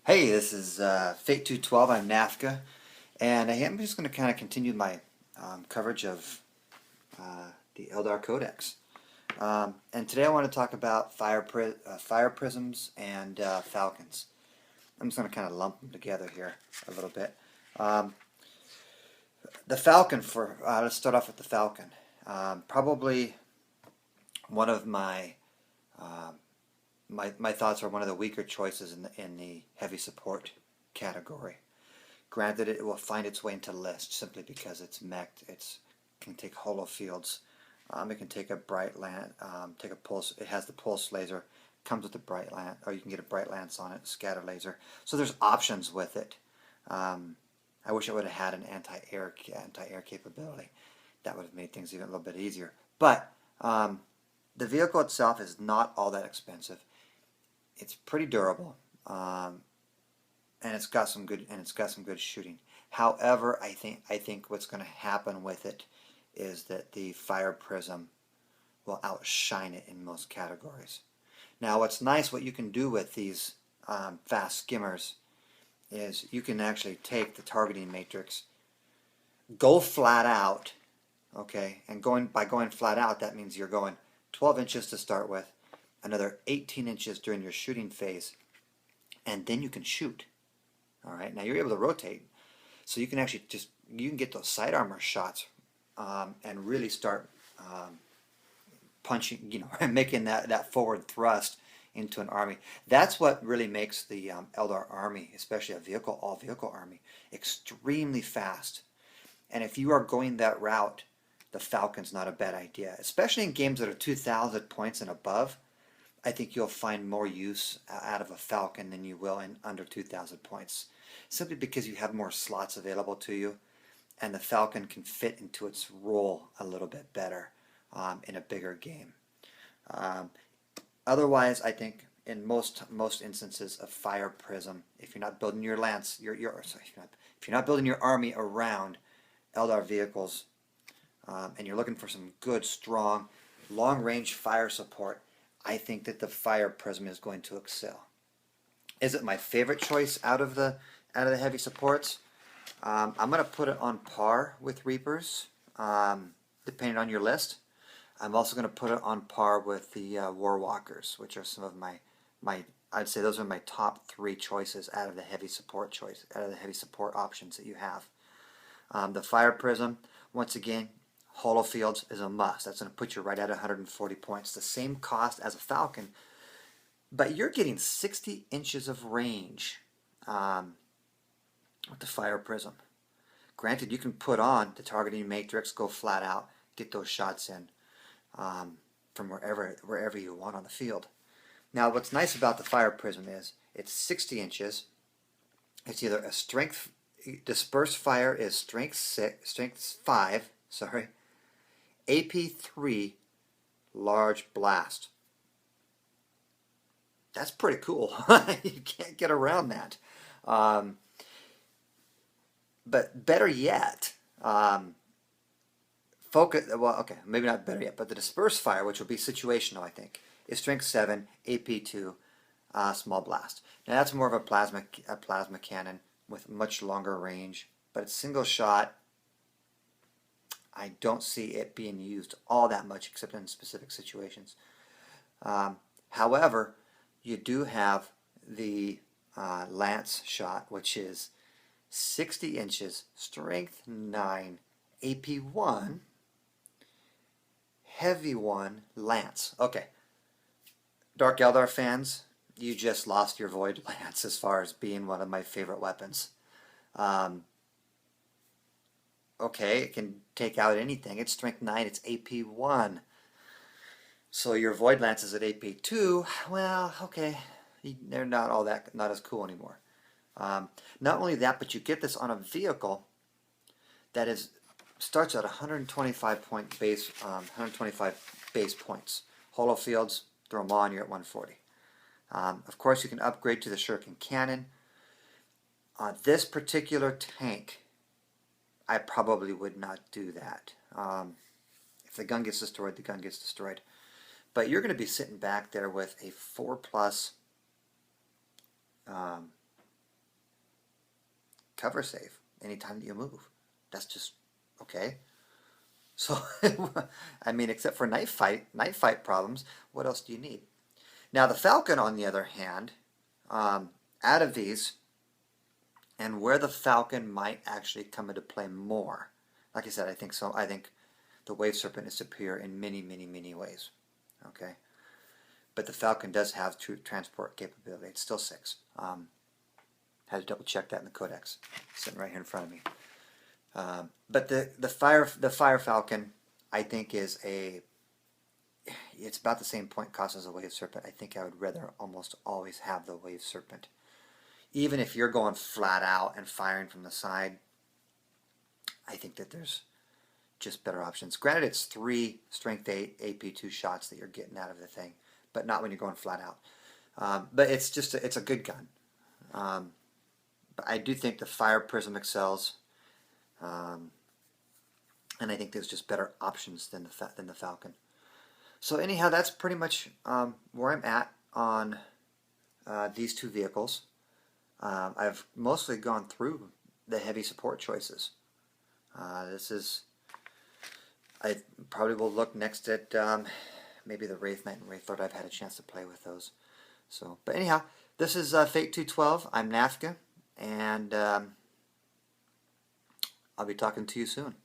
Hey, this is Fate 212. I'm NAFCA, and I'm just going to kind of continue my coverage of the Eldar Codex. And today I want to talk about fire prisms and Falcons. I'm just going to kind of lump them together here a little bit. Um, the Falcon let's start off with the Falcon. Probably one of um, my thoughts are one of the weaker choices in the heavy support category. Granted, it will find its way into list simply because it's mech'd. It can take holo fields. It can take a bright lance. Take a pulse. It has the pulse laser. Comes with a bright lance, or you can get a bright lance on it. Scatter laser. So there's options with it. I wish it would have had an anti-air capability. That would have made things even a little bit easier. But the vehicle itself is not all that expensive. It's pretty durable. And it's got some good shooting. However, I think what's going to happen with it is that the fire prism will outshine it in most categories. Now, what's nice, what you can do with these fast skimmers is you can actually take the targeting matrix, go flat out, okay, and by going flat out, that means you're going 12 inches to start with, another 18 inches during your shooting phase, and then you can shoot. All right, now you're able to rotate, so you can actually you can get those side armor shots and really start punching, and making that forward thrust into an army. That's what really makes the Eldar army, especially all vehicle army, extremely fast. And if you are going that route, the Falcon's not a bad idea, especially in games that are 2,000 points and above. I think you'll find more use out of a Falcon than you will in under 2,000 points, simply because you have more slots available to you, and the Falcon can fit into its role a little bit better in a bigger game. Otherwise, I think in most instances of fire prism, if you're not building your lance, if you're not building your army around Eldar vehicles, and you're looking for some good, strong, long-range fire support, I think that the fire prism is going to excel. Is it my favorite choice out of the heavy supports? I'm going to put it on par with Reapers, depending on your list. I'm also going to put it on par with the Warwalkers, which are some of my I'd say those are my top three choices out of the heavy support options that you have. The fire prism, once again, holo fields is a must. That's going to put you right at 140 points. The same cost as a Falcon, but you're getting 60 inches of range with the fire prism. Granted, you can put on the targeting matrix, go flat out, get those shots in from wherever you want on the field. Now, what's nice about the fire prism is it's 60 inches. It's either a strength, dispersed fire is strength 5, sorry, AP3 large blast. That's pretty cool. You can't get around that. But better yet, maybe not better yet, but the dispersed fire, which will be situational, I think, is strength 7, AP2, small blast. Now that's more of a plasma cannon with much longer range, but it's single shot. I don't see it being used all that much except in specific situations. However, you do have the lance shot, which is 60 inches, strength 9, AP1, heavy 1, lance. Okay, Dark Eldar fans, you just lost your Void Lance as far as being one of my favorite weapons. Okay, it can take out anything. It's strength 9, it's AP1. So your Void Lance is at AP2. Well, okay, they're not as cool anymore. Not only that, but you get this on a vehicle that starts at 125 base points. Holo fields, throw them on, you're at 140. Of course, you can upgrade to the Shuriken cannon. On this particular tank, I probably would not do that. If the gun gets destroyed, the gun gets destroyed. But you're going to be sitting back there with a 4+ cover save anytime that you move. That's just okay. So, I mean, except for night fight problems, what else do you need? Now, the Falcon, on the other hand, out of these, and where the Falcon might actually come into play more, like I said, I think so. I think the Wave Serpent is superior in many, many, many ways. Okay, but the Falcon does have true transport capability. It's still 6. Had to double check that in the codex, sitting right here in front of me. But the Fire Falcon, I think, is it's about the same point cost as a Wave Serpent. I think I would rather almost always have the Wave Serpent. Even if you're going flat out and firing from the side, I think that there's just better options. Granted, it's 3 Strength 8 AP2 shots that you're getting out of the thing, but not when you're going flat out. But it's just it's a good gun. But I do think the Fire Prism excels, and I think there's just better options than the Falcon. So anyhow, that's pretty much where I'm at on these 2 vehicles. I've mostly gone through the heavy support choices. I probably will look next at maybe the Wraith Knight and Wraith Lord. I've had a chance to play with those. So, but anyhow, this is Fate 212. I'm Nafka, and I'll be talking to you soon.